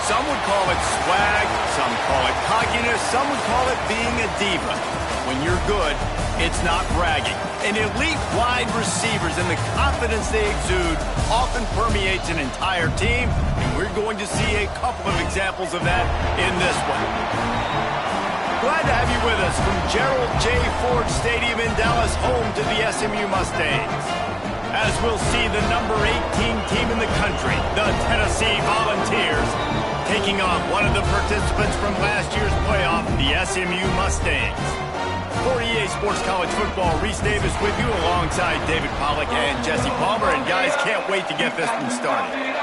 Some would call it swag, some call it cockiness, some would call it being a diva. When you're good, it's not bragging. And elite wide receivers and the confidence they exude often permeates an entire team, and we're going to see a couple of examples of that in this one. Glad to have you with us from Gerald J. Ford Stadium in Dallas, home to the SMU Mustangs. As we'll see the number 18 team in the country, the Tennessee Volunteers, taking on one of the participants from last year's playoff, the SMU Mustangs. For EA Sports College Football, Reese Davis with you alongside David Pollack and Jesse Palmer. And guys, can't wait to get this one started.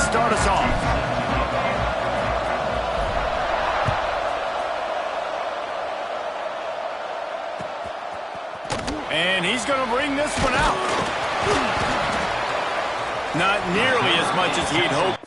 Start us off. And he's going to bring this one out. Not nearly as much as he'd hoped.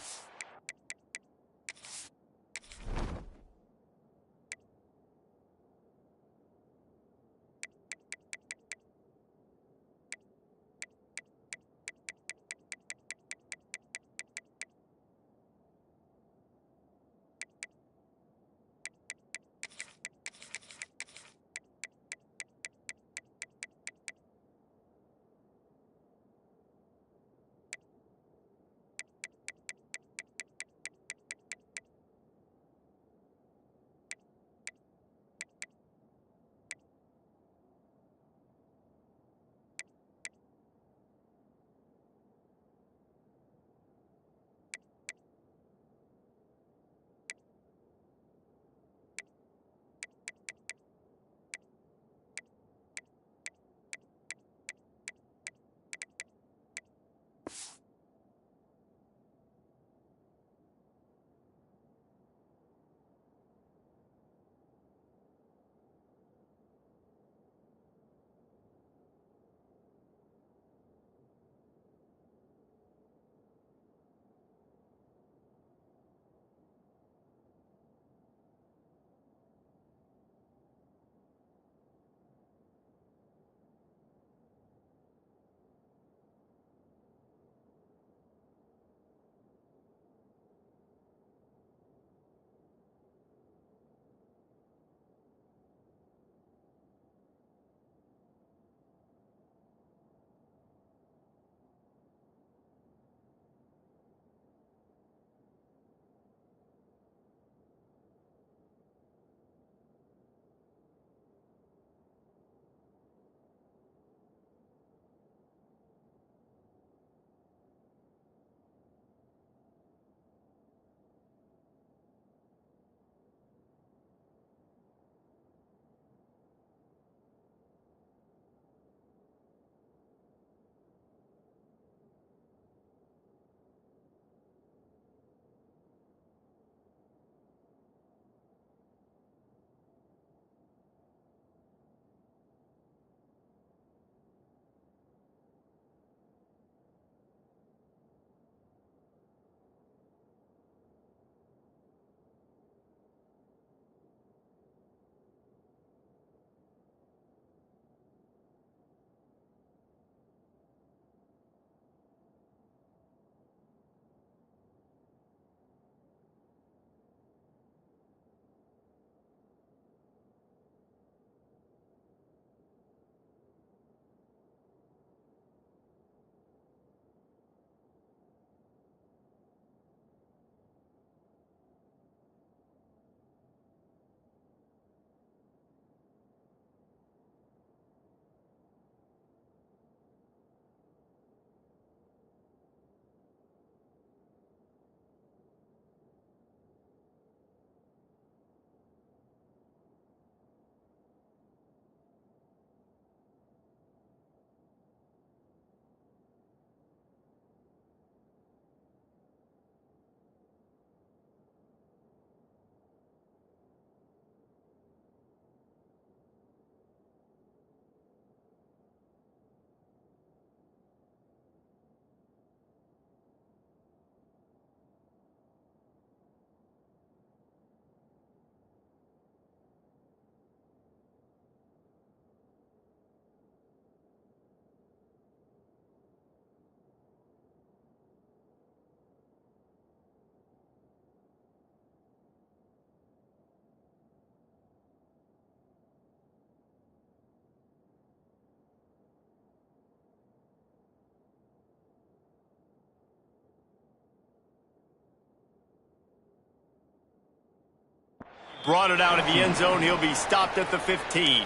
brought it out of the end zone. He'll be stopped at the 15.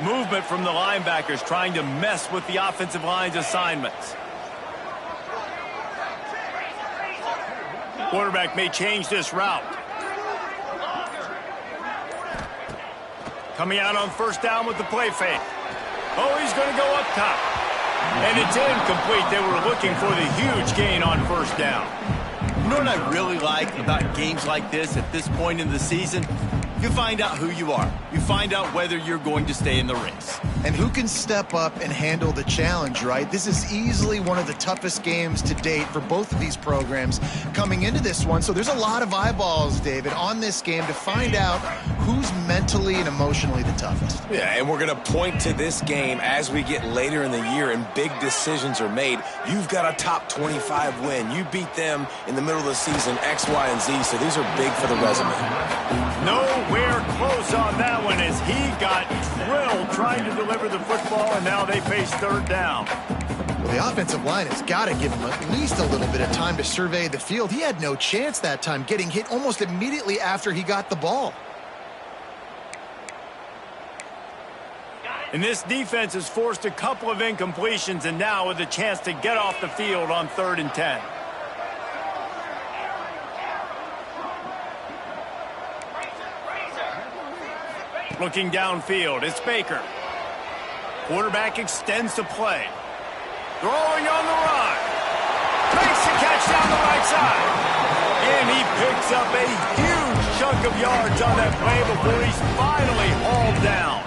Movement from the linebackers trying to mess with the offensive line's assignments. Quarterback may change this route. Coming out on first down with the play fake. Oh, he's going to go up top. And it's incomplete. They were looking for the huge gain on first down. You know what I really like about games like this at this point in the season? You find out who you are. You find out whether you're going to stay in the race. And who can step up and handle the challenge, right? This is easily one of the toughest games to date for both of these programs coming into this one. So there's a lot of eyeballs, David, on this game to find out who's mentally and emotionally the toughest. Yeah, and we're going to point to this game as we get later in the year and big decisions are made. You've got a top 25 win. You beat them in the middle of the season, X, Y, and Z, so these are big for the resume. Nowhere close on that one as he got drilled trying to deliver the football, and now they face third down. Well, the offensive line has got to give him at least a little bit of time to survey the field. He had no chance that time, getting hit almost immediately after he got the ball. And this defense has forced a couple of incompletions, and now with a chance to get off the field on 3rd and 10. Looking downfield, it's Baker. Quarterback extends the play. Throwing on the run. Makes the catch down the right side. And he picks up a huge chunk of yards on that play before he's finally hauled down.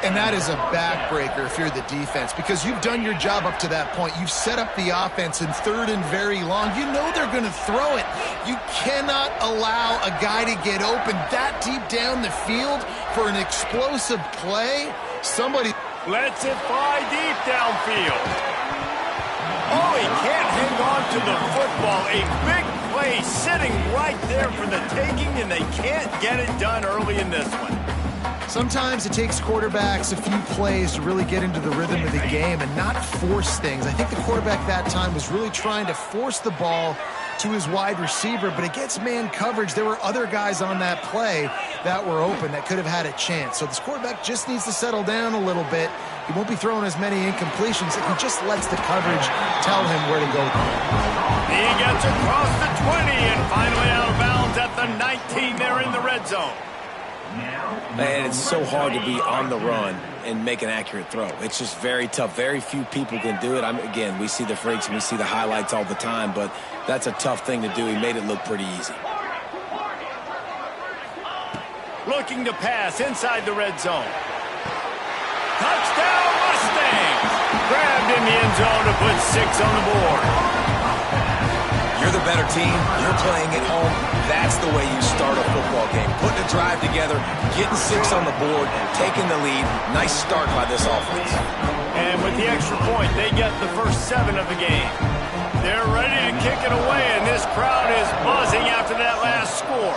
And that is a backbreaker if you're the defense, because you've done your job up to that point. You've set up the offense in 3rd and very long. You know they're going to throw it. You cannot allow a guy to get open that deep down the field for an explosive play. Somebody lets it fly deep downfield. Oh, he can't hang on to the football. A big play sitting right there for the taking, and they can't get it done early in this one. Sometimes it takes quarterbacks a few plays to really get into the rhythm of the game and not force things. I think the quarterback that time was really trying to force the ball to his wide receiver, but against man coverage, there were other guys on that play that were open that could have had a chance. So this quarterback just needs to settle down a little bit. He won't be throwing as many incompletions if he just lets the coverage tell him where to go. He gets across the 20 and finally out of bounds at the 19 there in the red zone. Man, it's so hard to be on the run and make an accurate throw. It's just very tough. Very few people can do it. Again, we see the freaks and we see the highlights all the time, but that's a tough thing to do. He made it look pretty easy. Looking to pass inside the red zone. Touchdown Mustangs! Grabbed in the end zone to put 6 on the board. You're the better team. You're playing at home. That's the way you start a football game. Putting a drive together, getting 6 on the board, taking the lead. Nice start by this offense. And with the extra point, they get the first 7 of the game. They're ready to kick it away, and this crowd is buzzing after that last score.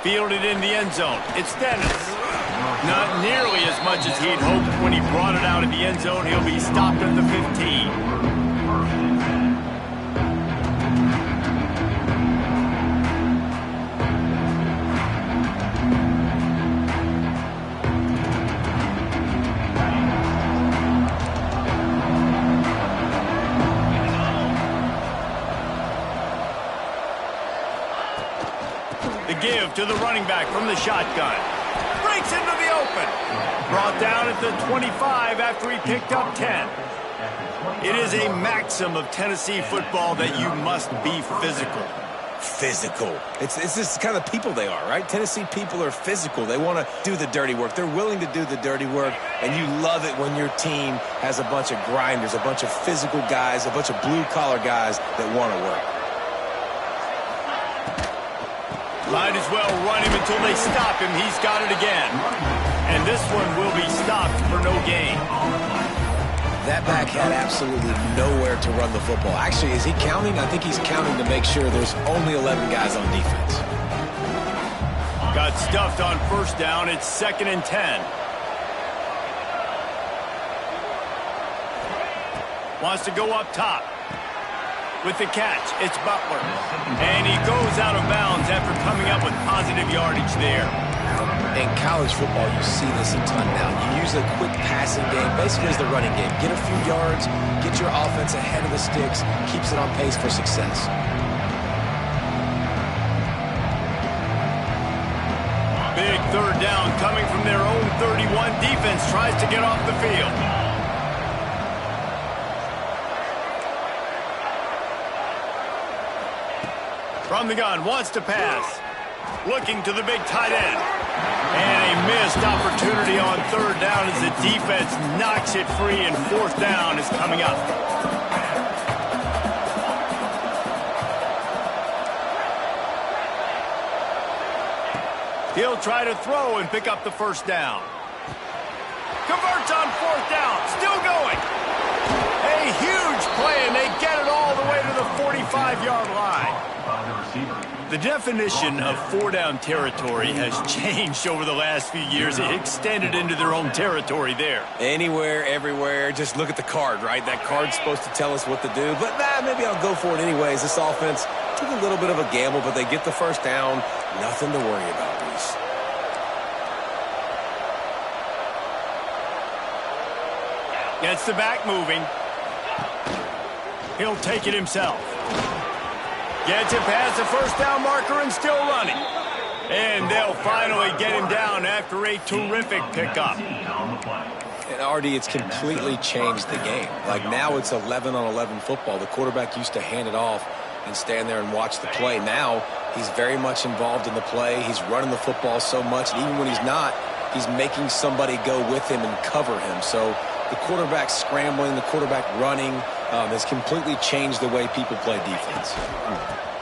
Fielded in the end zone. It's Dennis. Not nearly as much as he'd hoped when he brought it out of the end zone. He'll be stopped at the 15. The give to the running back from the shotgun. Breaks into the open. Brought down at the 25 after he picked up 10. It is a maxim of Tennessee football that you must be physical. Physical. It's just kind of people they are, right? Tennessee people are physical. They want to do the dirty work. They're willing to do the dirty work, and you love it when your team has a bunch of grinders, a bunch of physical guys, a bunch of blue-collar guys that want to work. Might as well run him until they stop him. He's got it again. And this one will be stopped for no gain. That back had absolutely nowhere to run the football. Actually, is he counting? I think he's counting to make sure there's only 11 guys on defense. Got stuffed on first down. It's 2nd and 10. Wants to go up top. With the catch, it's Butler. And he goes out of bounds after coming up with positive yardage there. In college football, you see this a ton now. You use a quick passing game, basically as the running game. Get a few yards, get your offense ahead of the sticks, keeps it on pace for success. Big 3rd down coming from their own 31. Defense tries to get off the field. From the gun, wants to pass. Looking to the big tight end. And a missed opportunity on 3rd down as the defense knocks it free, and 4th down is coming up. He'll try to throw and pick up the 1st down. Converts on 4th down. Still going. A huge play, and they get it all the way to the 45-yard line. The definition of 4-down territory has changed over the last few years. It extended into their own territory there. Anywhere, everywhere, just look at the card, right? That card's supposed to tell us what to do, but maybe I'll go for it anyways. This offense took a little bit of a gamble, but they get the 1st down. Nothing to worry about, Reese. Gets the back moving. He'll take it himself. Gets it past the 1st down marker and still running. And they'll finally get him down after a terrific pickup. And Artie, it's completely changed the game. Like now it's 11-on-11 football. The quarterback used to hand it off and stand there and watch the play. Now he's very much involved in the play. He's running the football so much, and even when he's not, he's making somebody go with him and cover him. So the quarterback scrambling, the quarterback running has completely changed the way people play defense.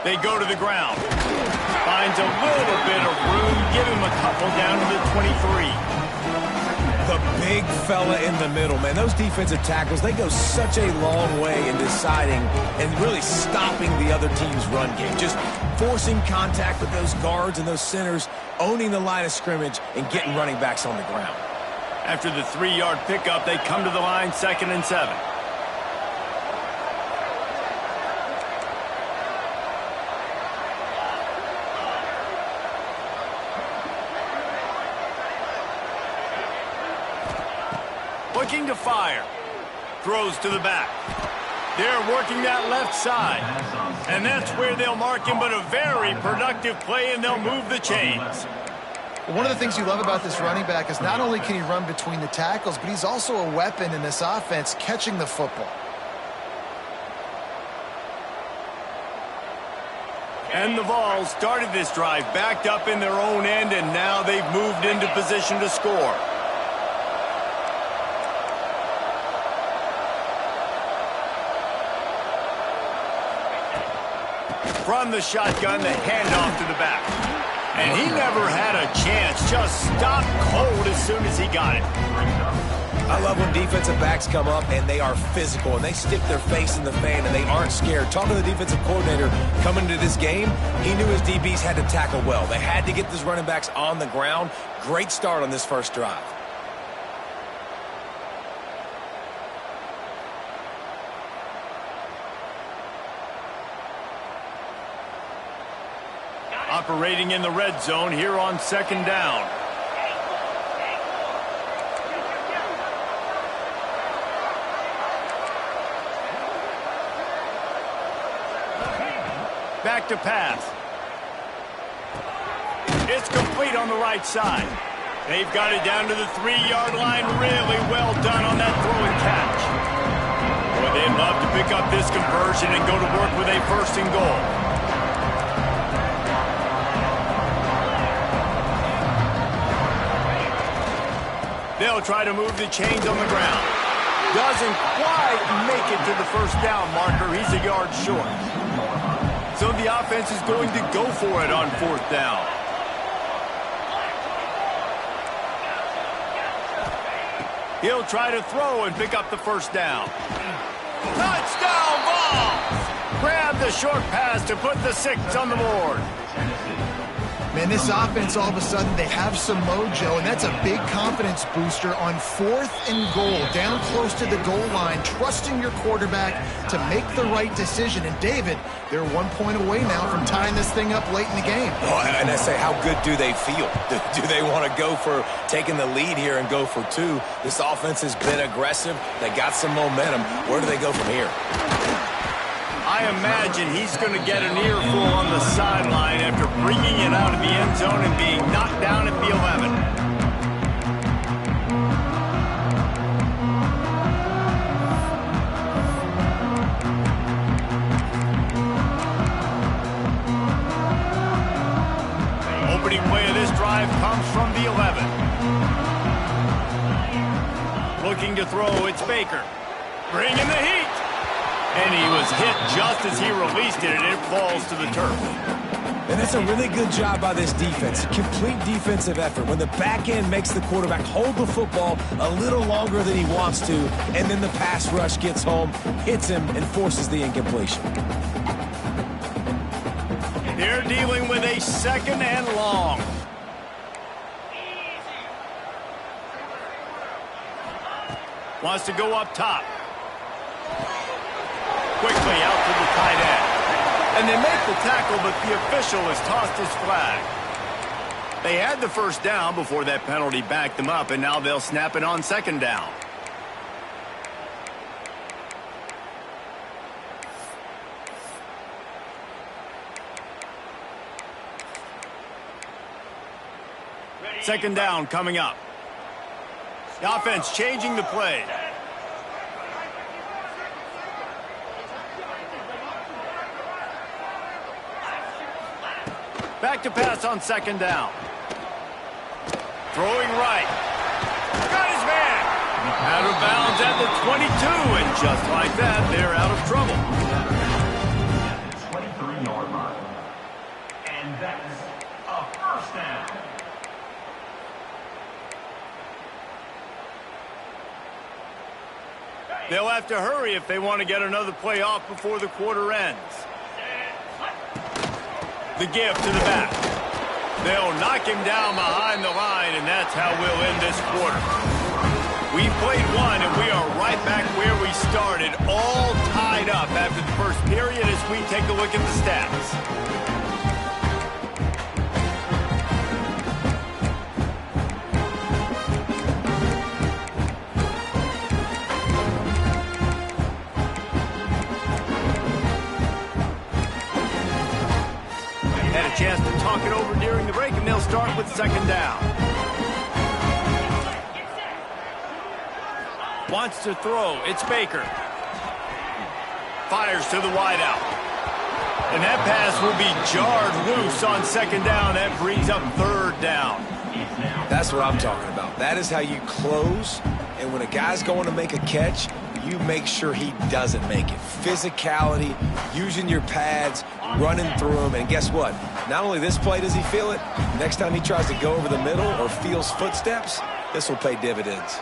They go to the ground. Finds a little bit of room. Give him a couple down to the 23. The big fella in the middle, man. Those defensive tackles, they go such a long way in deciding and really stopping the other team's run game. Just forcing contact with those guards and those centers, owning the line of scrimmage, and getting running backs on the ground. After the 3-yard pickup, they come to the line, 2nd and 7. Looking to fire. Throws to the back. They're working that left side. And that's where they'll mark him, but a very productive play, and they'll move the chains. One of the things you love about this running back is not only can he run between the tackles, but he's also a weapon in this offense catching the football. And the Vols started this drive backed up in their own end, and now they've moved into position to score. From the shotgun, the handoff to the back. And he never had a chance, just stopped cold as soon as he got it. I love when defensive backs come up and they are physical and they stick their face in the fan and they aren't scared. Talking to the defensive coordinator coming into this game, he knew his DBs had to tackle well. They had to get these running backs on the ground. Great start on this first drive. Operating in the red zone here on 2nd down. Back to pass. It's complete on the right side. They've got it down to the 3-yard line. Really well done on that throw and catch. Boy, they'd love to pick up this conversion and go to work with a 1st and goal. They'll try to move the chains on the ground. Doesn't quite make it to the 1st down marker. He's a yard short. So the offense is going to go for it on 4th down. He'll try to throw and pick up the first down. Touchdown ball! Grab the short pass to put the 6 on the board. Man, this offense, all of a sudden, they have some mojo, and that's a big confidence booster on 4th and goal, down close to the goal line, trusting your quarterback to make the right decision. And, David, they're 1 point away now from tying this thing up late in the game. Oh, and I say, how good do they feel? Do they want to go for taking the lead here and go for 2? This offense has been aggressive. They got some momentum. Where do they go from here? I imagine he's going to get an earful on the sideline after bringing it out of the end zone and being knocked down at the 11. Opening play of this drive comes from the 11. Looking to throw, it's Baker. Bringing the heat. And he was hit just as he released it, and it falls to the turf. And that's a really good job by this defense. Complete defensive effort. When the back end makes the quarterback hold the football a little longer than he wants to, and then the pass rush gets home, hits him, and forces the incompletion. They're dealing with a 2nd and long. Wants to go up top. Quickly out to the tight end. And they make the tackle, but the official has tossed his flag. They had the first down before that penalty backed them up, and now they'll snap it on 2nd down. Second down coming up. The offense changing the play. Back to pass on 2nd down. Throwing right. Got his man. Out of bounds at the 22, and just like that, they're out of trouble. 23-yard line. And that's a first down. They'll have to hurry if they want to get another play off before the quarter ends. The give to the back. They'll knock him down behind the line, and that's how we'll end this quarter. We've played one, and we are right back where we started, all tied up after the first period as we take a look at the stats. Had a chance to talk it over during the break, and they'll start with 2nd down. Wants to throw. It's Baker. Fires to the wideout. And that pass will be jarred loose on 2nd down. That brings up 3rd down. That's what I'm talking about. That is how you close. And when a guy's going to make a catch, you make sure he doesn't make it. Physicality, using your pads, running through them. And guess what? Not only this play does he feel it, next time he tries to go over the middle or feels footsteps, this will pay dividends.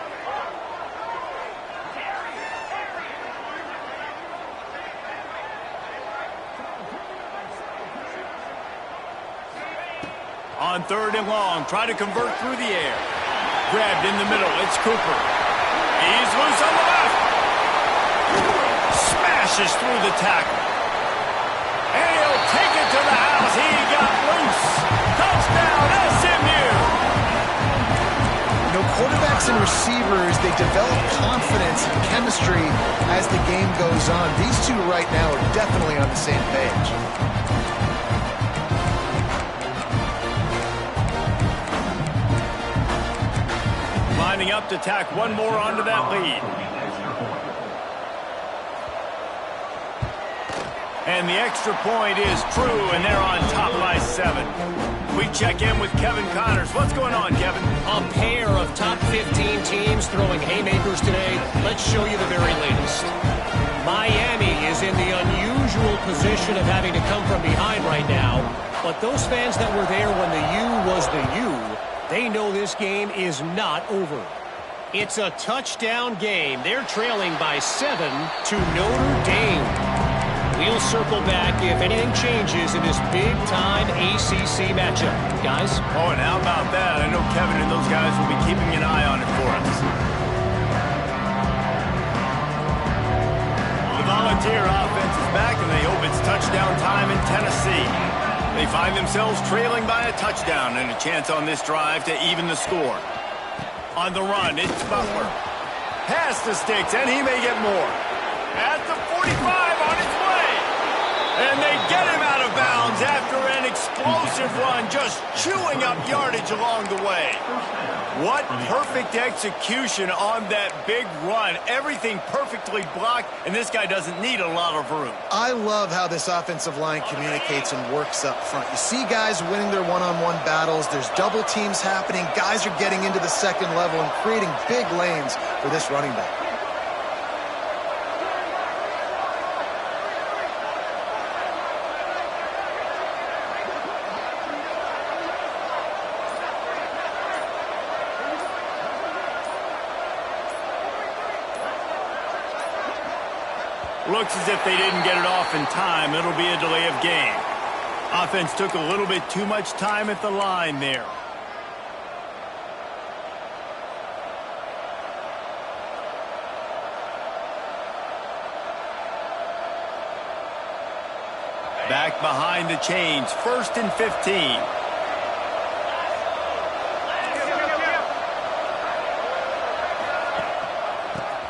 On 3rd and long, try to convert through the air. Grabbed in the middle, it's Cooper. He's loose on the left. Smashes through the tackle. And he'll take it to the house. He got loose. Touchdown, SMU. You know, quarterbacks and receivers, they develop confidence and chemistry as the game goes on. These two right now are definitely on the same page. Lining up to tack one more onto that lead. And the extra point is true, and they're on top by 7. We check in with Kevin Connors. What's going on, Kevin? A pair of top 15 teams throwing haymakers today. Let's show you the very latest. Miami is in the unusual position of having to come from behind right now. But those fans that were there when the U was the U, they know this game is not over. It's a touchdown game. They're trailing by 7 to Notre Dame. We'll circle back if anything changes in this big-time ACC matchup. Guys? Oh, and how about that? I know Kevin and those guys will be keeping an eye on it for us. The Volunteer offense is back, and they hope it's touchdown time in Tennessee. They find themselves trailing by a touchdown and a chance on this drive to even the score. On the run, it's Butler. Pass the sticks, and he may get more. At the 45 on its way. And they get him out of bounds after an explosive run, just chewing up yardage along the way. What perfect execution on that big run. Everything perfectly blocked, and this guy doesn't need a lot of room. I love how this offensive line communicates and works up front. You see guys winning their one-on-one battles. There's double teams happening. Guys are getting into the second level and creating big lanes for this running back. Looks as if they didn't get it off in time. It'll be a delay of game. Offense took a little bit too much time at the line there. Back behind the chains, 1st and 15.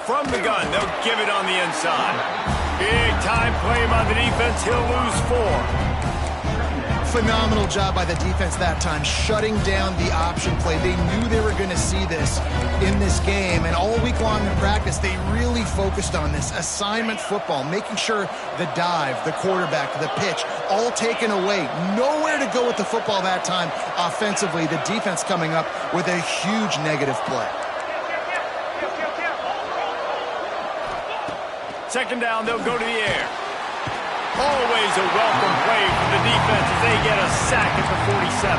From the gun, they'll give it on the inside. Big time play by the defense. He'll lose 4. Phenomenal job by the defense that time, shutting down the option play. They knew they were going to see this in this game, and all week long in practice, they really focused on this assignment football, making sure the dive, the quarterback, the pitch, all taken away. Nowhere to go with the football that time offensively. The defense coming up with a huge negative play. Second down, they'll go to the air. Always a welcome play for the defense as they get a sack at the 47.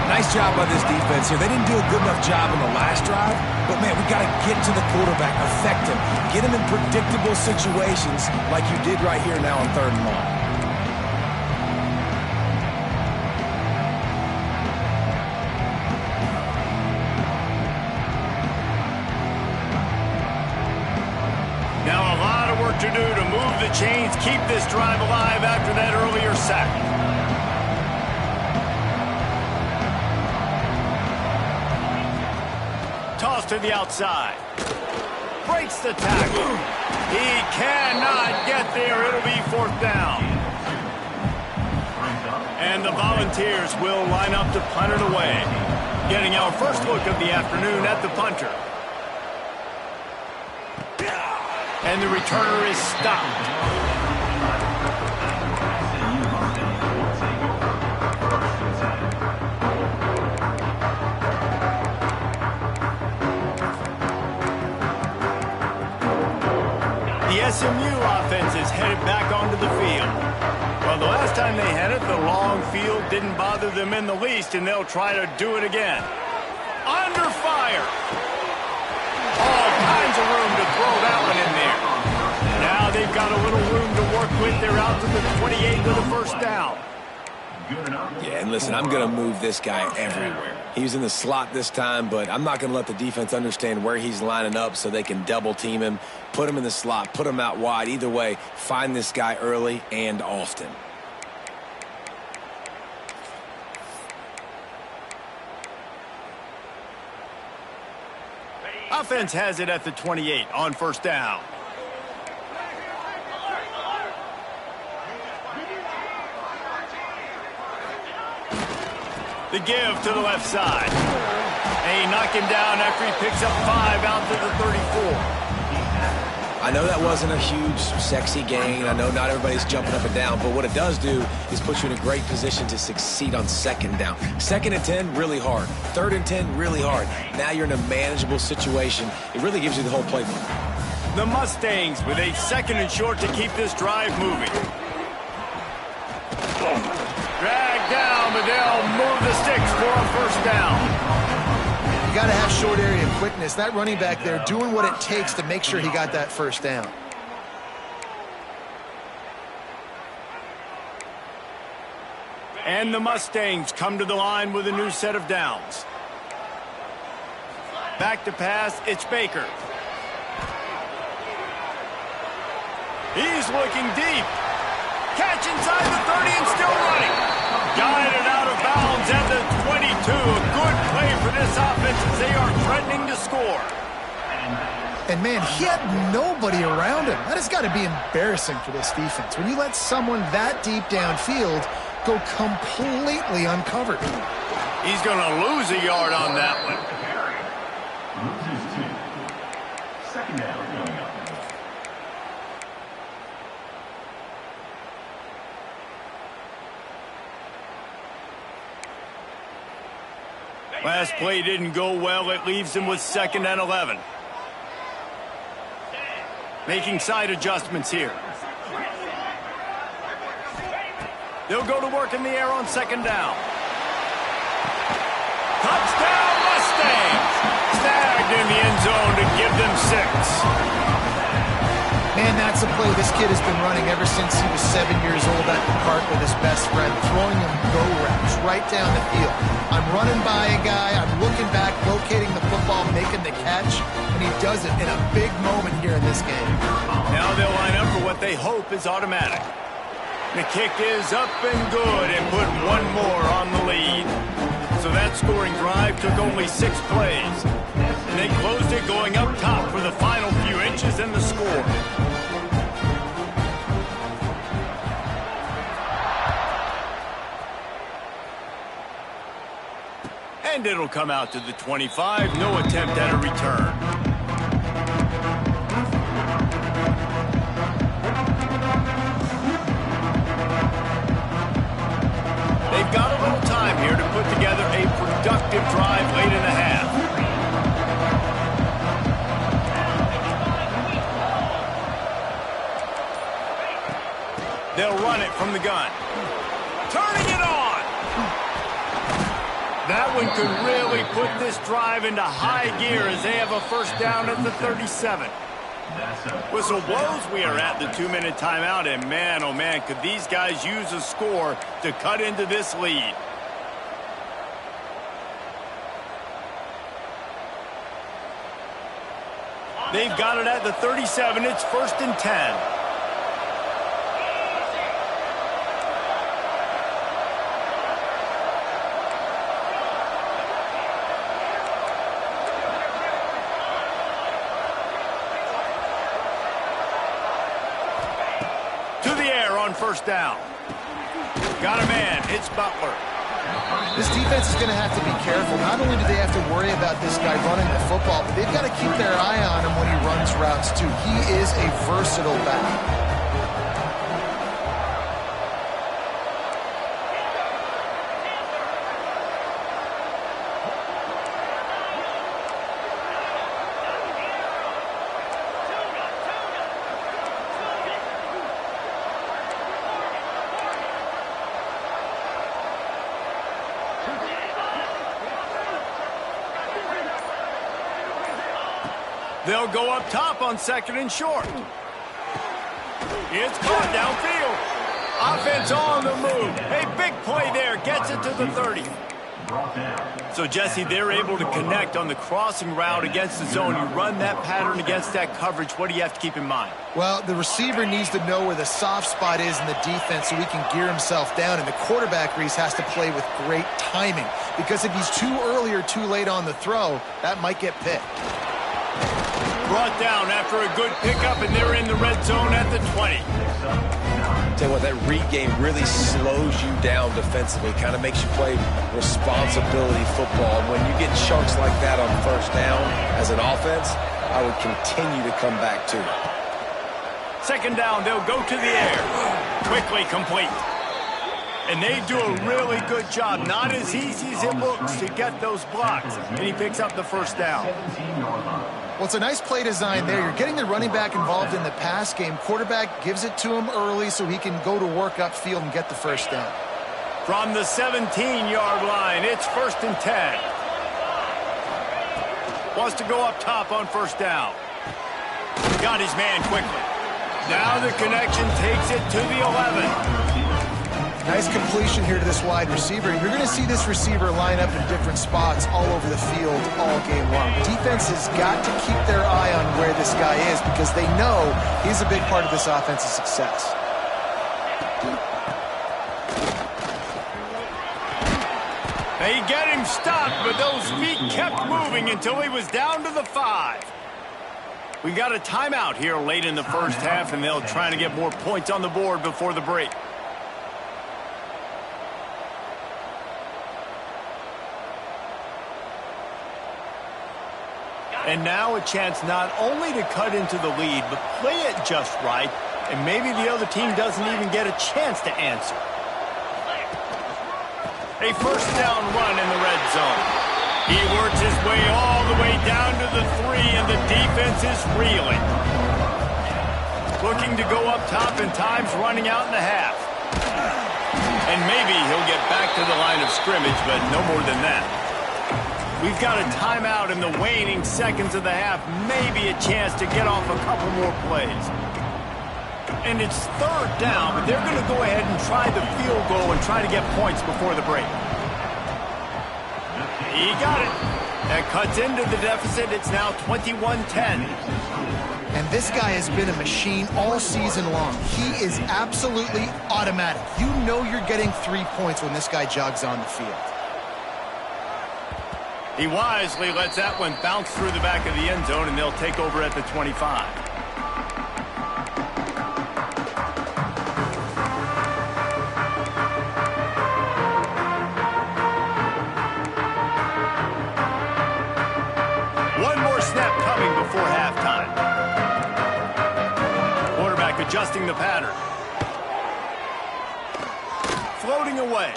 Nice job by this defense here. They didn't do a good enough job in the last drive, but, man, we got to get to the quarterback, affect him, get him in predictable situations like you did right here now on 3rd and long. Now a lot of work to do to move the chains, keep this drive alive after that earlier sack. Toss to the outside. Breaks the tackle. He cannot get there. It'll be 4th down. And the Volunteers will line up to punt it away. Getting our first look of the afternoon at the punter. And the returner is stopped. The SMU offense is headed back onto the field. Well, the last time they had it, the long field didn't bother them in the least, and they'll try to do it again. Under fire. All kinds of room to throw that one in there. Now they've got a little room to work with. They're out to the 28 with a 1st down. Yeah, and listen, I'm going to move this guy everywhere. He's in the slot this time, but I'm not going to let the defense understand where he's lining up so they can double team him, put him in the slot, put him out wide. Either way, find this guy early and often. Offense has it at the 28 on 1st down. The give to the left side. They knock him down after he picks up 5 out to the 34. I know that wasn't a huge, sexy gain. I know not everybody's jumping up and down, but what it does do is put you in a great position to succeed on 2nd down. 2nd and 10, really hard. 3rd and 10, really hard. Now you're in a manageable situation. It really gives you the whole playbook. The Mustangs with a 2nd and short to keep this drive moving. Dragged down, but they'll move the sticks for a 1st down. You got to have short area quickness. That running back there doing what it takes to make sure he got that first down. And the Mustangs come to the line with a new set of downs. Back to pass, it's Baker. He's looking deep. Catch inside the 30 and still running. Guided out of bounds at the 22. A good play for this offense as they are threatening to score. And, man, he had nobody around him. That has got to be embarrassing for this defense. When you let someone that deep downfield go completely uncovered. He's going to lose a yard on that one. Loses 2. Second down coming up. Last play didn't go well. It leaves him with 2nd and 11. Making side adjustments here. They'll go to work in the air on 2nd down. Touchdown Mustangs! Snagged in the end zone to give them 6. Man, that's a play this kid has been running ever since he was 7 years old at the park with his best friend, throwing him go routes right down the field. I'm running by a guy, I'm looking back, locating the football, making the catch, and he does it in a big moment here in this game. Now they'll line up for what they hope is automatic. The kick is up and good and put one more on the lead. So that scoring drive took only 6 plays. And they closed it going up top for the final few inches and the score. And it'll come out to the 25. No attempt at a return. They've got a little time here to put together a productive drive late in the half. They'll run it from the gun. Turning it on! That one could really put this drive into high gear as they have a first down at the 37. Whistle blows, we are at the 2-minute timeout, and man, oh man, could these guys use a score to cut into this lead. They've got it at the 37. It's 1st and 10. First down. Got a man. It's Butler. This defense is going to have to be careful. Not only do they have to worry about this guy running the football, but they've got to keep their eye on him when he runs routes too. He is a versatile back. They'll go up top on 2nd and short. It's caught downfield. Offense on the move. A big play there. Gets it to the 30. So, Jesse, they're able to connect on the crossing route against the zone. You run that pattern against that coverage. What do you have to keep in mind? Well, the receiver needs to know where the soft spot is in the defense so he can gear himself down. And the quarterback, Reese, has to play with great timing. Because if he's too early or too late on the throw, that might get picked. Brought down after a good pickup, and they're in the red zone at the 20. Tell you what, that read game really slows you down defensively, kind of makes you play responsibility football. And when you get chunks like that on 1st down as an offense, I would continue to come back to it. 2nd down, they'll go to the air. Quickly complete. And they do a really good job. Not as easy as it looks to get those blocks. And he picks up the first down. Well, it's a nice play design there. You're getting the running back involved in the pass game. Quarterback gives it to him early so he can go to work upfield and get the first down. From the 17-yard line, it's 1st and 10. Wants to go up top on first down. Got his man quickly. Now the connection takes it to the 11. Nice completion here to this wide receiver. You're going to see this receiver line up in different spots all over the field all game long. Defense has got to keep their eye on where this guy is because they know he's a big part of this offense's success. They get him stopped, but those feet kept moving until he was down to the 5. We got a timeout here late in the first half, and they'll try to get more points on the board before the break. And now a chance not only to cut into the lead, but play it just right, and maybe the other team doesn't even get a chance to answer. A first down run in the red zone. He works his way all the way down to the 3, and the defense is reeling. Looking to go up top, and time's running out in the half. And maybe he'll get back to the line of scrimmage, but no more than that. We've got a timeout in the waning seconds of the half. Maybe a chance to get off a couple more plays. And it's third down, but they're going to go ahead and try the field goal and try to get points before the break. He got it. That cuts into the deficit. It's now 21-10. And this guy has been a machine all season long. He is absolutely automatic. You know you're getting 3 points when this guy jogs on the field. He wisely lets that one bounce through the back of the end zone, and they'll take over at the 25. One more snap coming before halftime. Quarterback adjusting the pattern. Floating away.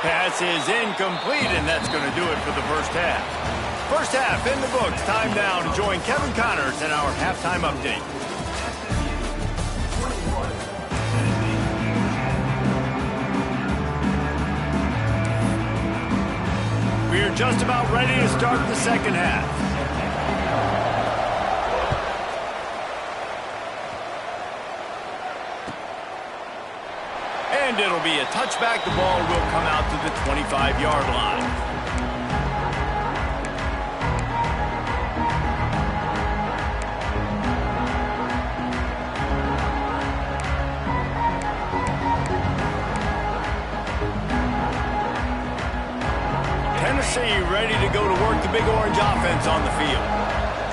Pass is incomplete, and that's going to do it for the first half. First half in the books. Time now to join Kevin Connors in our halftime update. We're just about ready to start the second half. And it'll be a touchback. The ball will come out to the 25-yard line. Tennessee ready to go to work the big orange offense on the field.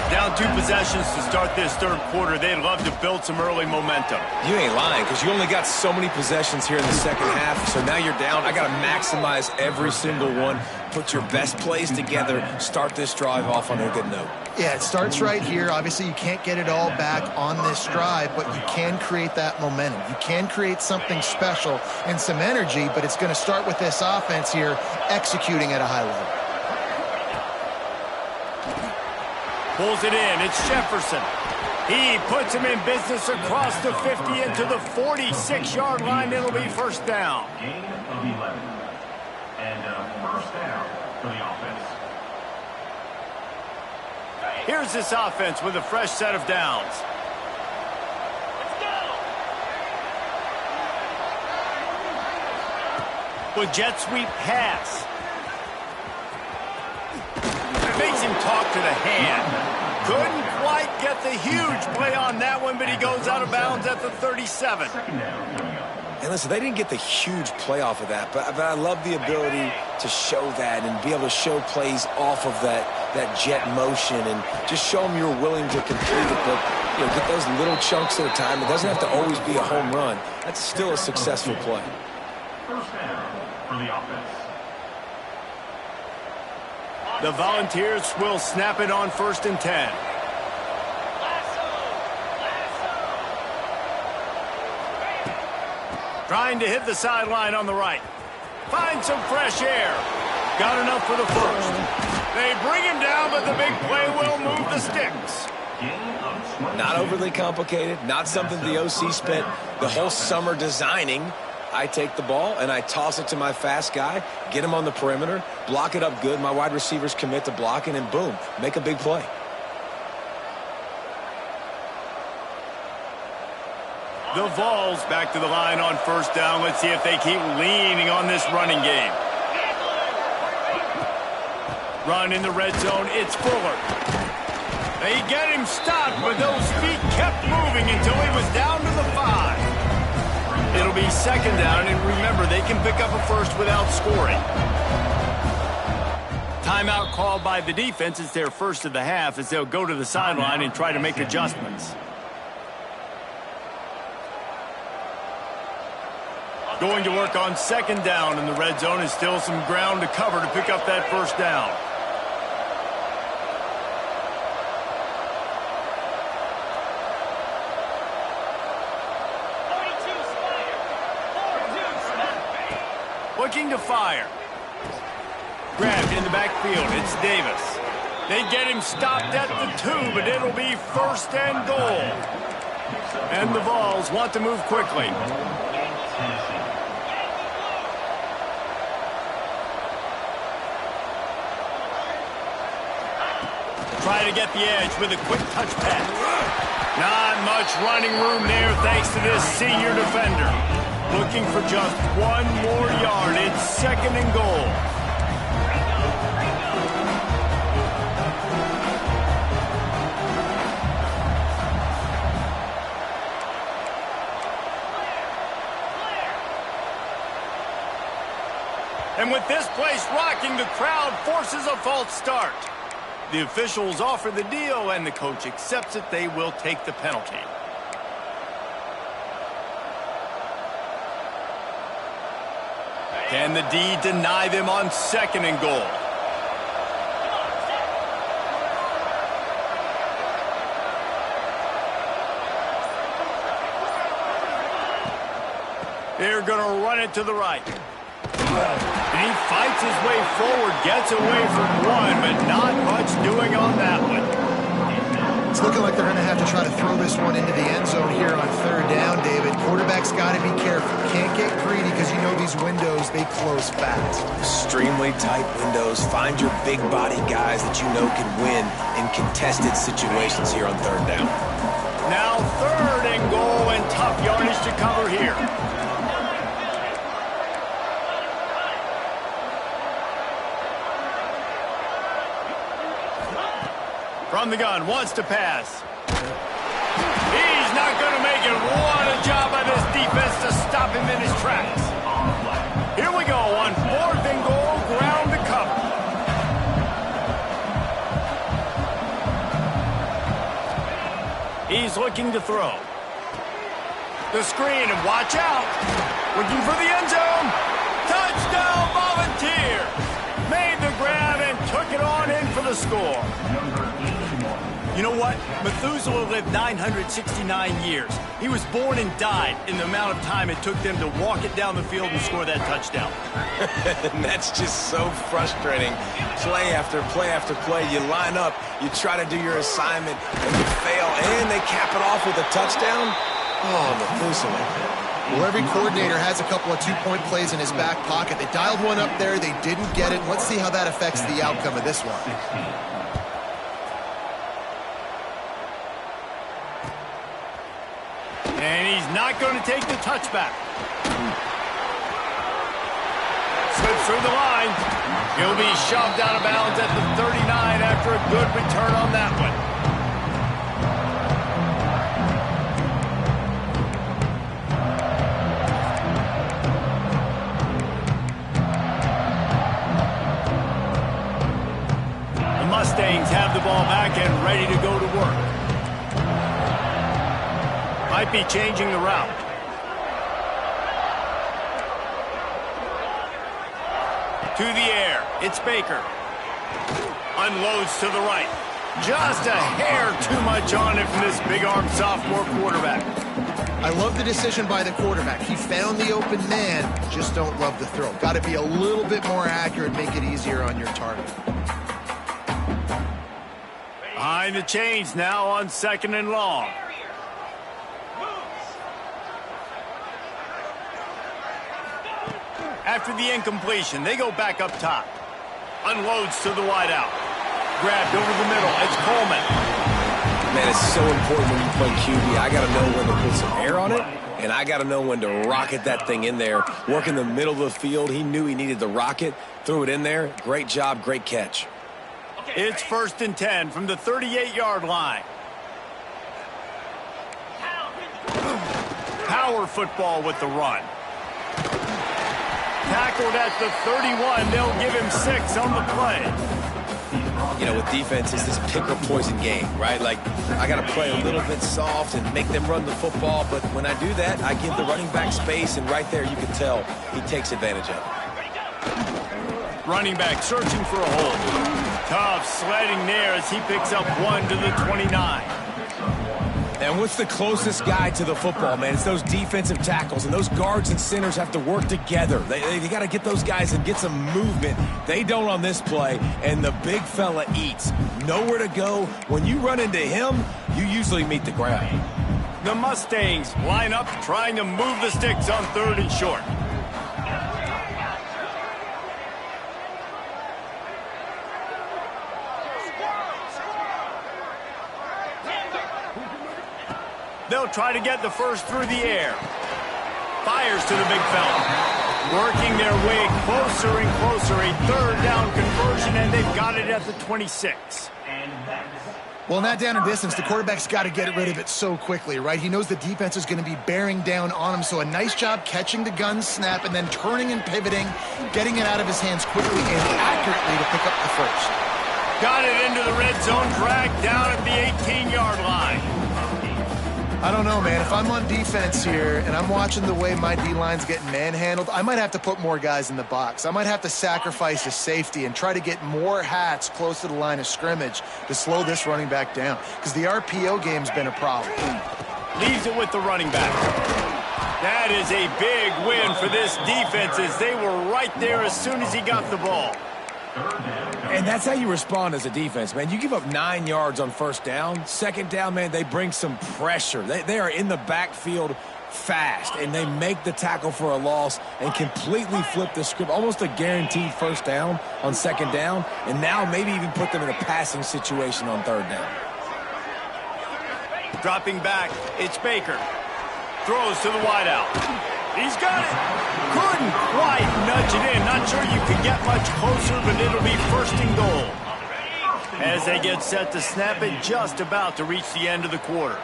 Down 2 possessions to start this third quarter. They'd love to build some early momentum. You ain't lying, because you only got so many possessions here in the second half, so now you're down. I got to maximize every single one, put your best plays together, start this drive off on a good note. Yeah, it starts right here. Obviously, you can't get it all back on this drive, but you can create that momentum. You can create something special and some energy, but it's going to start with this offense here executing at a high level. Pulls it in. It's Jefferson. He puts him in business across the 50 into the 46-yard line. It'll be first down. Gain of 11. And first down for the offense. Here's this offense with a fresh set of downs. With jet sweep pass. Makes him talk to the hand. Couldn't quite get the huge play on that one, but he goes out of bounds at the 37. And listen, they didn't get the huge play off of that, but I love the ability to show that and be able to show plays off of that jet motion and just show them you're willing to complete it, but get those little chunks at a time. It doesn't have to always be a home run. That's still a successful play. First down for the offense. The Volunteers will snap it on 1st and 10. Trying to hit the sideline on the right. Find some fresh air. Got enough for the first. They bring him down, but the big play will move the sticks. Not overly complicated. Not something the OC spent the whole summer designing. I take the ball and I toss it to my fast guy, get him on the perimeter, block it up good. My wide receivers commit to blocking, and boom, make a big play. The Vols back to the line on first down. Let's see if they keep leaning on this running game. Run in the red zone. It's Fuller. They get him stopped, but those feet kept moving until he was down to the 5. It'll be second down, and remember, they can pick up a first without scoring. Timeout called by the defense. It's their first of the half as they'll go to the sideline and try to make adjustments. Going to work on second down in the red zone. Is still some ground to cover to pick up that first down. Looking to fire. Grabbed in the backfield. It's Davis. They get him stopped at the 2, but it'll be first and goal. And the Vols want to move quickly. Try to get the edge with a quick touch pass. Not much running room there thanks to this senior defender. Looking for just one more yard. It's second and goal. And with this place rocking, the crowd forces a false start. The officials offer the deal, and the coach accepts it. They will take the penalty. Can the D deny them on second and goal? They're going to run it to the right. And he fights his way forward, gets away from one, but not much doing on that one. It's looking like they're going to have to try to throw this one into the end zone here on third down, David. Quarterback's got to be careful. Can't get greedy because you know these windows, they close fast. Extremely tight windows. Find your big body guys that you know can win in contested situations here on third down. Now third and goal, and tough yardage to cover here. From the gun, wants to pass. He's not going to make it. What a job by this defense to stop him in his tracks. Here we go on fourth and goal, ground to cover. He's looking to throw. The screen, and watch out. Looking for the end zone. Touchdown, Volunteers. Made the grab and took it on in for the score. You know what? Methuselah lived 969 years. He was born and died in the amount of time it took them to walk it down the field and score that touchdown. And that's just so frustrating. Play after play after play. You line up, you try to do your assignment, and you fail, and they cap it off with a touchdown. Oh, Methuselah. Well, every coordinator has a couple of two-point plays in his back pocket. They dialed one up there. They didn't get it. Let's see how that affects the outcome of this one. And he's not going to take the touchback. Slips through the line. He'll be shoved out of bounds at the 39 after a good return on that one. The Mustangs have the ball back and ready to go to work. Might be changing the route. To the air. It's Baker. Unloads to the right. Just a hair too much on it from this big-armed sophomore quarterback. I love the decision by the quarterback. He found the open man. Just don't love the throw. Got to be a little bit more accurate, make it easier on your target. Behind the chains now on second and long. After the incompletion, they go back up top. Unloads to the wideout. Grabbed over the middle. It's Coleman. Man, it's so important when you play QB. I got to know when to put some air on it, and I got to know when to rocket that thing in there. Work in the middle of the field. He knew he needed the rocket. Threw it in there. Great job, great catch. It's 1st and 10 from the 38-yard line. Power football with the run. Tackled at the 31. They'll give him 6 on the play. You know, with defense, it's this pick or poison game, right? Like, I got to play a little bit soft and make them run the football, but when I do that, I give the running back space, and right there you can tell he takes advantage of it. Running back searching for a hole. Tough sledding there as he picks up 1 to the 29. And what's the closest guy to the football, man? It's those defensive tackles, and those guards and centers have to work together. They got to get those guys and get some movement. They don't on this play, and the big fella eats. Nowhere to go. When you run into him, you usually meet the ground. The Mustangs line up trying to move the sticks on 3rd and short. They'll try to get the first through the air. Fires to the big fella. Working their way closer and closer. A 3rd down conversion, and they've got it at the 26. Well, in that down and distance, the quarterback's got to get rid of it so quickly, right? He knows the defense is going to be bearing down on him, so a nice job catching the gun snap and then turning and pivoting, getting it out of his hands quickly and accurately to pick up the first. Got it into the red zone, dragged down at the 18-yard line. I don't know, man. If I'm on defense here and I'm watching the way my D-line's getting manhandled, I might have to put more guys in the box. I might have to sacrifice a safety and try to get more hats close to the line of scrimmage to slow this running back down, because the RPO game's been a problem. Leaves it with the running back. That is a big win for this defense, as they were right there as soon as he got the ball. And that's how you respond as a defense, man. You give up 9 yards on 1st down. 2nd down, man, they bring some pressure. They are in the backfield fast, and they make the tackle for a loss and completely flip the script. Almost a guaranteed 1st down on 2nd down, and now maybe even put them in a passing situation on 3rd down. Dropping back, it's Baker. Throws to the wideout. He's got it. Couldn't quite nudge it in. Not sure you could get much closer, but it'll be 1st and goal. As they get set to snap it, just about to reach the end of the quarter.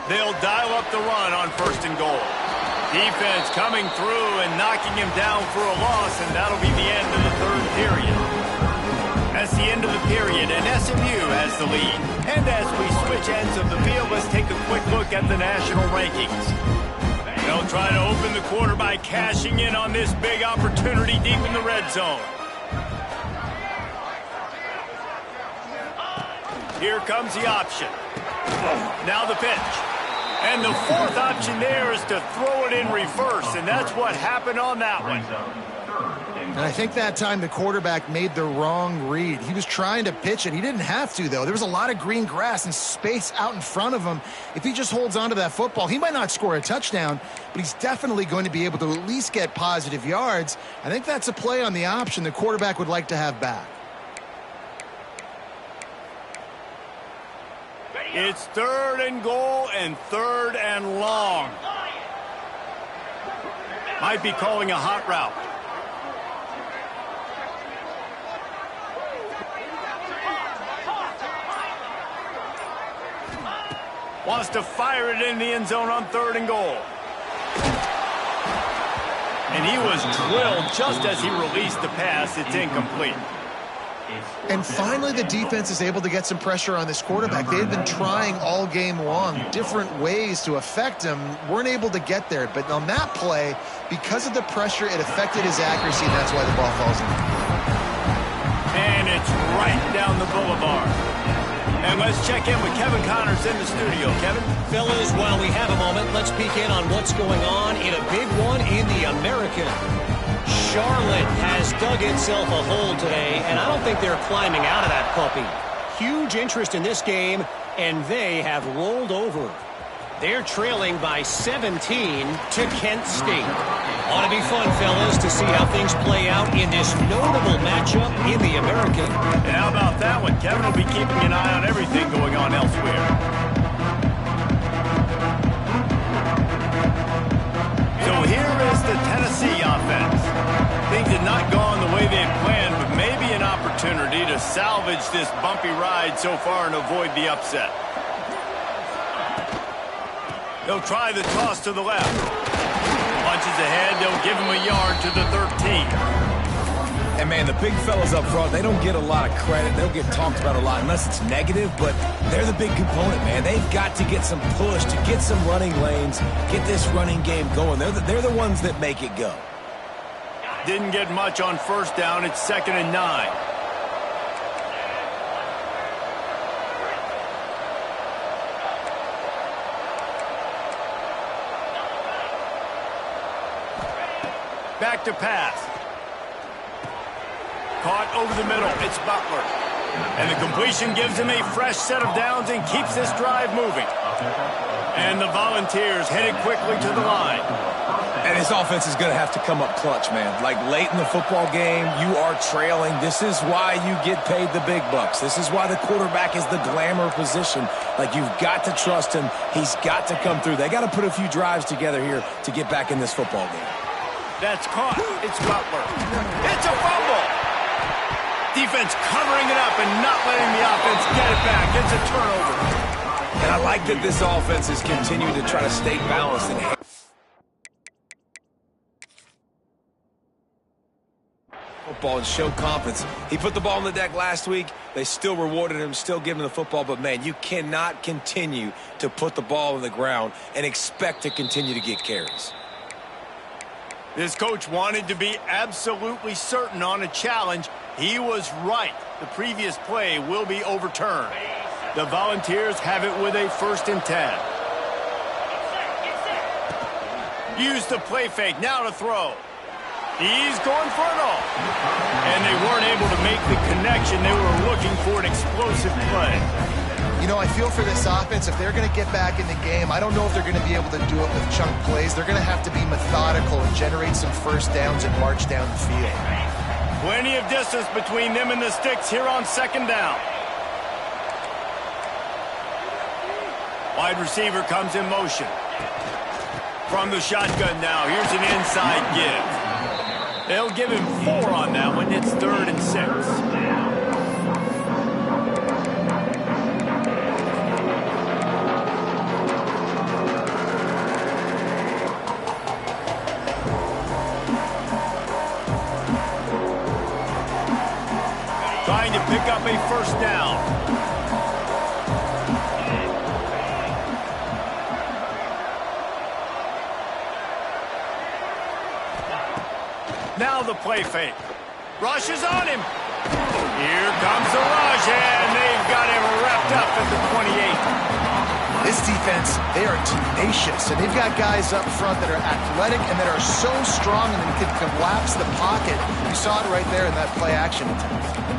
They'll dial up the run on 1st and goal. Defense coming through and knocking him down for a loss, and that'll be the end of the 3rd period. That's the end of the period, and SMU has the lead. And as we switch ends of the field, let's take a quick look at the national rankings. They'll try to open the quarter by cashing in on this big opportunity deep in the red zone. Here comes the option. Now the pitch. And the 4th option there is to throw it in reverse, and that's what happened on that one. And I think that time the quarterback made the wrong read. He was trying to pitch it. He didn't have to, though. There was a lot of green grass and space out in front of him. If he just holds on to that football, he might not score a touchdown, but he's definitely going to be able to at least get positive yards. I think that's a play on the option the quarterback would like to have back. It's 3rd and goal and 3rd and long. Might be calling a hot route. Wants to fire it in the end zone on 3rd and goal. And he was drilled just as he released the pass. It's incomplete. And finally, the defense is able to get some pressure on this quarterback. They had been trying all game long different ways to affect him. Weren't able to get there. But on that play, because of the pressure, it affected his accuracy, and that's why the ball falls in. And it's right down the boulevard. And let's check in with Kevin Connors in the studio. Kevin? Fellas, while we have a moment, let's peek in on what's going on in a big one in the American. Charlotte has dug itself a hole today, and I don't think they're climbing out of that puppy. huge interest in this game, and they have rolled over. They're trailing by 17 to Kent State. Ought to be fun, fellas, to see how things play out in this notable matchup in the American. And how about that one? Kevin will be keeping an eye on everything going on elsewhere. So here is the Tennessee offense. Things had not gone the way they had planned, but maybe an opportunity to salvage this bumpy ride so far and avoid the upset. They'll try the toss to the left. Punches ahead, they'll give him a yard to the 13. And, man, the big fellas up front, they don't get a lot of credit. They'll get talked about a lot unless it's negative, but they're the big component, man. They've got to get some push, to get some running lanes, get this running game going. They're the ones that make it go. Didn't get much on first down. It's 2nd and 9. Back to pass. Caught over the middle. It's Butler. And the completion gives him a fresh set of downs and keeps this drive moving. And the Volunteers headed quickly to the line. And his offense is going to have to come up clutch, man. Like late in the football game, you are trailing. This is why you get paid the big bucks. This is why the quarterback is the glamour position. Like, you've got to trust him. He's got to come through. They got to put a few drives together here to get back in this football game. That's caught. It's Butler. It's a fumble. Defense covering it up and not letting the offense get it back. It's a turnover. And I like that this offense is continuing to try to stay balanced and football and show confidence. He put the ball on the deck last week. They still rewarded him, still giving him the football. But, man, you cannot continue to put the ball on the ground and expect to continue to get carries. This coach wanted to be absolutely certain on a challenge. He was right. The previous play will be overturned. The Volunteers have it with a 1st and 10. Use the play fake. Now to throw. He's going for it all. And they weren't able to make the connection. They were looking for an explosive play. You know, I feel for this offense, if they're going to get back in the game, I don't know if they're going to be able to do it with chunk plays. They're going to have to be methodical and generate some first downs and march down the field. Plenty of distance between them and the sticks here on 2nd down. Wide receiver comes in motion. From the shotgun now, here's an inside give. They'll give him 4 on that one. It's 3rd and 6. Trying to pick up a 1st down. Now the play fake. Rush is on him. Here comes the rush, and they've got him wrapped up at the 28. This defense, they are tenacious, and they've got guys up front that are athletic and that are so strong and can collapse the pocket. You saw it right there in that play action attempt.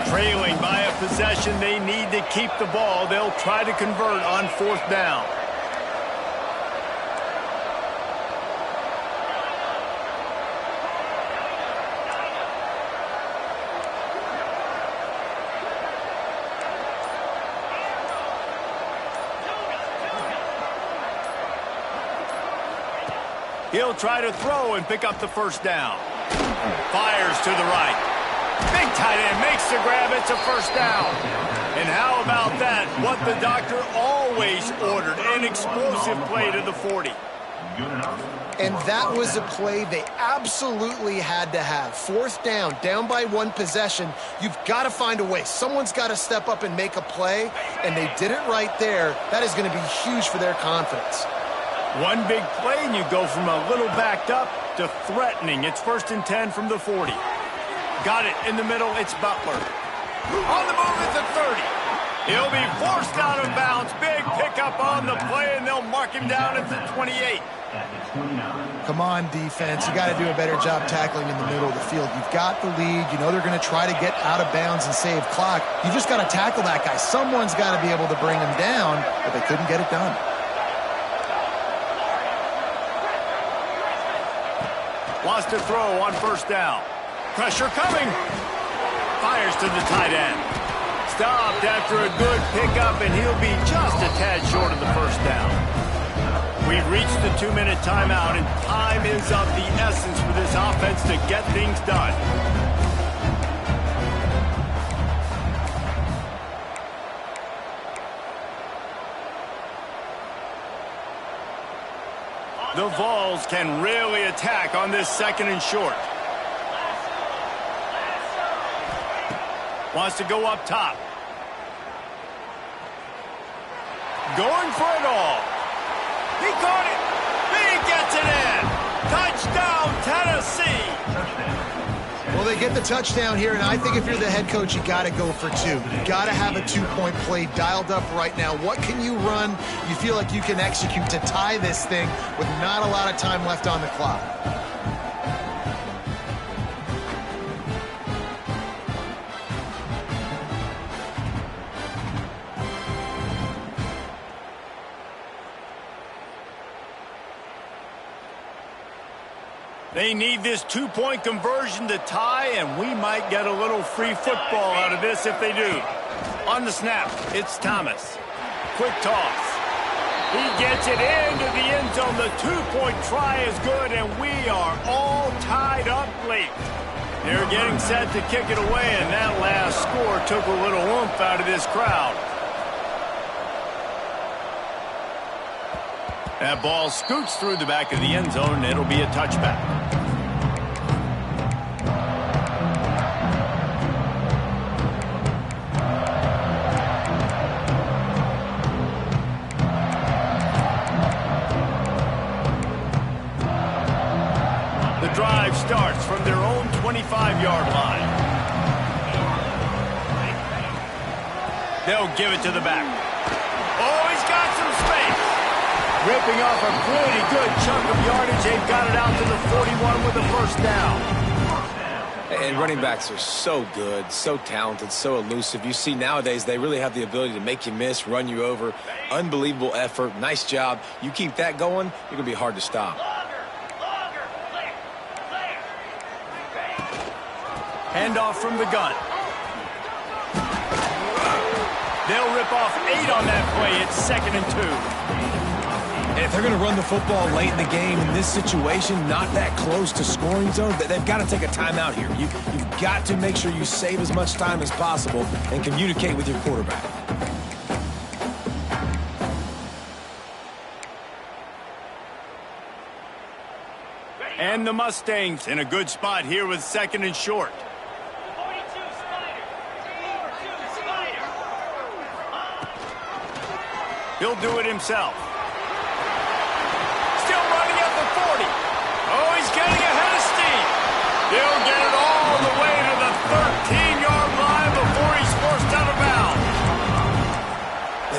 Trailing by a possession, they need to keep the ball. They'll try to convert on 4th down. He'll try to throw and pick up the 1st down. Fires to the right. Big tight end makes the grab. It's a 1st down. And how about that? What the doctor always ordered, an explosive play to the 40. And that was a play they absolutely had to have. 4th down, down by 1 possession. You've got to find a way. Someone's got to step up and make a play, and they did it right there. That is going to be huge for their confidence. One big play, and you go from a little backed up to threatening. It's 1st and 10 from the 40. Got it in the middle. It's Butler. On the move at the 30. He'll be forced out of bounds. Big pickup on the play, and they'll mark him down at the 28. Come on, defense. You got to do a better job tackling in the middle of the field. You've got the lead. You know they're going to try to get out of bounds and save clock. You just got to tackle that guy. Someone's got to be able to bring him down, but they couldn't get it done. Wants to throw on first down. Pressure coming. Fires to the tight end. Stopped after a good pickup, and he'll be just a tad short of the first down. We've reached the 2-minute timeout, and time is of the essence for this offense to get things done. The Vols can really attack on this 2nd and short. Wants to go up top. Going for it all. He caught it. He gets it in. Touchdown, Tennessee. Well, they get the touchdown here, and I think if you're the head coach, you got to go for 2. You got to have a 2-point play dialed up right now. What can you run you feel like you can execute to tie this thing with not a lot of time left on the clock? They need this 2-point conversion to tie, and we might get a little free football out of this if they do. On the snap, it's Thomas. Quick toss. He gets it into the end zone. The 2-point try is good, and we are all tied up late. They're getting set to kick it away, and that last score took a little oomph out of this crowd. That ball scoots through the back of the end zone, and it'll be a touchback. The drive starts from their own 25-yard line. They'll give it to the back. Oh, he's got some space. Ripping off a pretty good chunk of yardage. They've got it out to the 41 with the first down. And running backs are so good, so talented, so elusive. You see nowadays they really have the ability to make you miss, run you over. Unbelievable effort. Nice job. You keep that going, you're going to be hard to stop. Handoff from the gun. They'll rip off 8 on that play. It's 2nd and 2. And if they're going to run the football late in the game in this situation, not that close to scoring zone, they've got to take a timeout here. You've got to make sure you save as much time as possible and communicate with your quarterback. And the Mustangs in a good spot here with 2nd and short. He'll do it himself. Still running at the 40. Oh, he's getting ahead of steam. He'll get it all the way to the 13-yard line before he's forced out of bounds.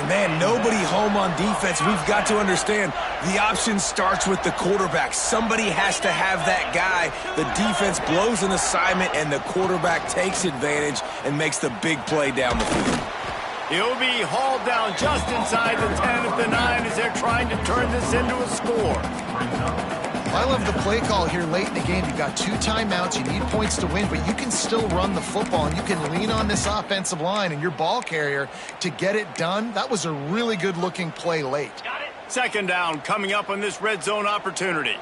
And man, nobody home on defense. We've got to understand the option starts with the quarterback. Somebody has to have that guy. The defense blows an assignment, and the quarterback takes advantage and makes the big play down the field. He'll be hauled down just inside the 10 at the 9 as they're trying to turn this into a score. I love the play call here late in the game. You've got 2 timeouts. You need points to win, but you can still run the football, and you can lean on this offensive line and your ball carrier to get it done. That was a really good-looking play late. 2nd down coming up on this red zone opportunity.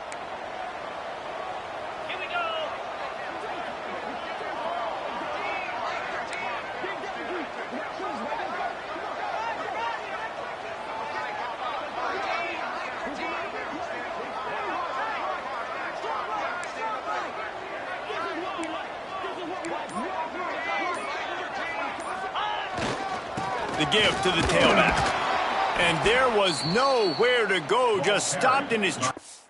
The give to the tailback. And there was nowhere to go, just stopped in his tracks.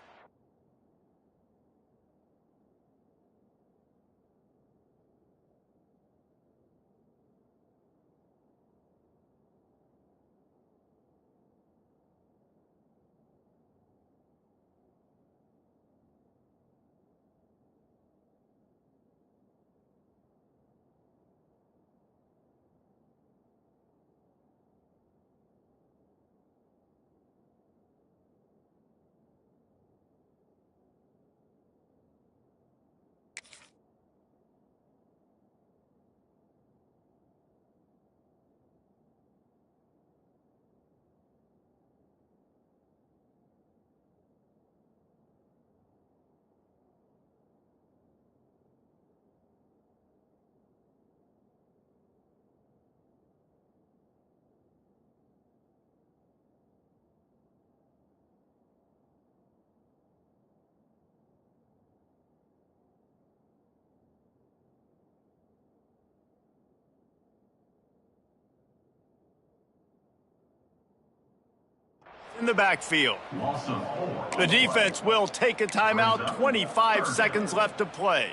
in the backfield. Loss of 4. The defense will take a timeout. 25 seconds left to play.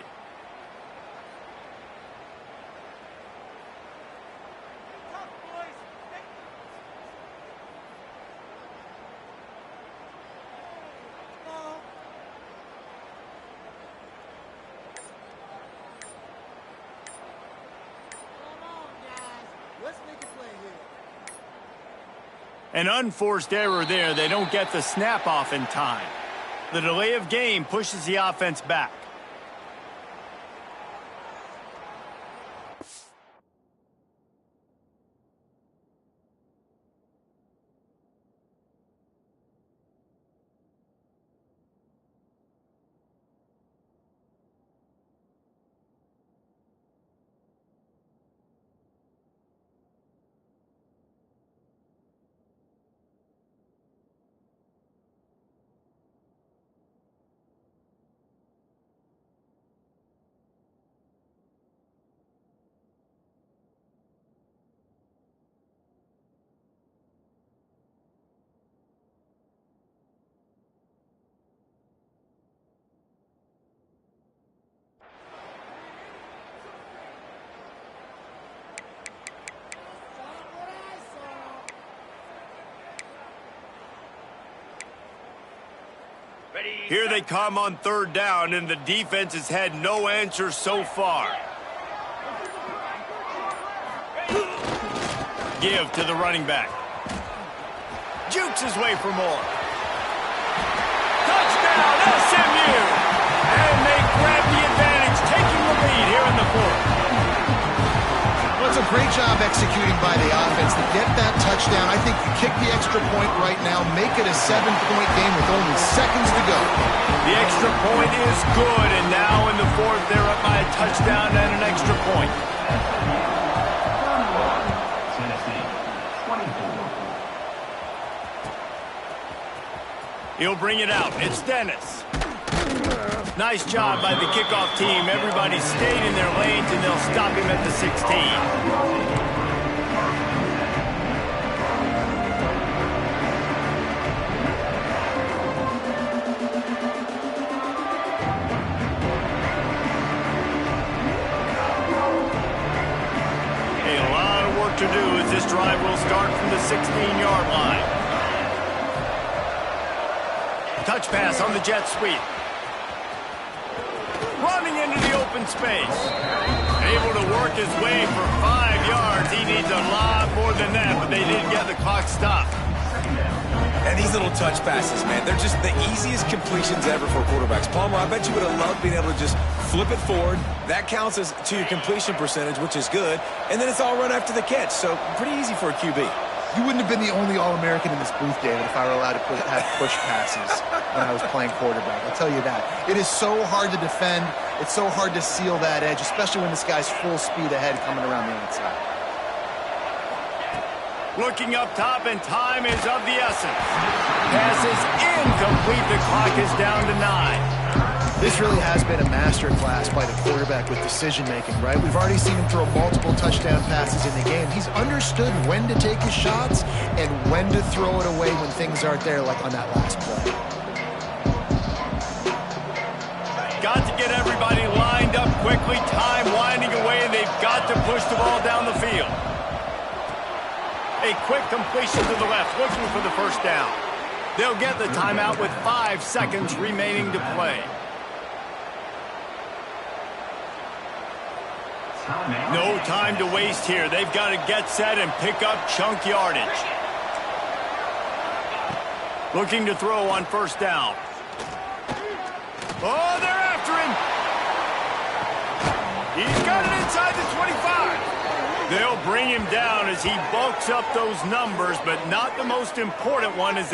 An unforced error there. They don't get the snap off in time. The delay of game pushes the offense back. Here they come on third down, and the defense has had no answer so far. Give to the running back. Jukes his way for more. Touchdown, SMU! And they grab the advantage, taking the lead here in the fourth. Well, it's a great job executing by the offense to get that touchdown. I think you kick the extra point right now, make it a 7-point game with only seconds to go. The extra point is good, and now in the fourth, they're up by a touchdown and an extra point. Tennessee 24. He'll bring it out. It's Dennis. Nice job by the kickoff team. Everybody stayed in their lanes, and they'll stop him at the 16. To do as this drive will start from the 16-yard line. Touch pass on the jet sweep. Running into the open space. Able to work his way for 5 yards. He needs a lot more than that, but they did get the clock stopped. And these little touch passes, man, they're just the easiest completions ever for quarterbacks. Palmer, I bet you would have loved being able to just flip it forward. That counts as to your completion percentage, which is good. And then it's all run after the catch. So pretty easy for a QB. You wouldn't have been the only All-American in this booth, David, if I were allowed to have push passes when I was playing quarterback. I'll tell you that. It is so hard to defend. It's so hard to seal that edge, especially when this guy's full speed ahead coming around the outside. Looking up top, and time is of the essence. Pass is incomplete. The clock is down to 9. This really has been a master class by the quarterback with decision-making, right? We've already seen him throw multiple touchdown passes in the game. He's understood when to take his shots and when to throw it away when things aren't there, like on that last play. Got to get everybody lined up quickly. Time winding away, and they've got to push the ball down the field. A quick completion to the left, looking for the first down. They'll get the timeout with 5 seconds remaining to play. No time to waste here. They've got to get set and pick up chunk yardage. Looking to throw on first down. Oh, they're after him. He's got it inside the 25. They'll bring him down as he bulks up those numbers, but not the most important one is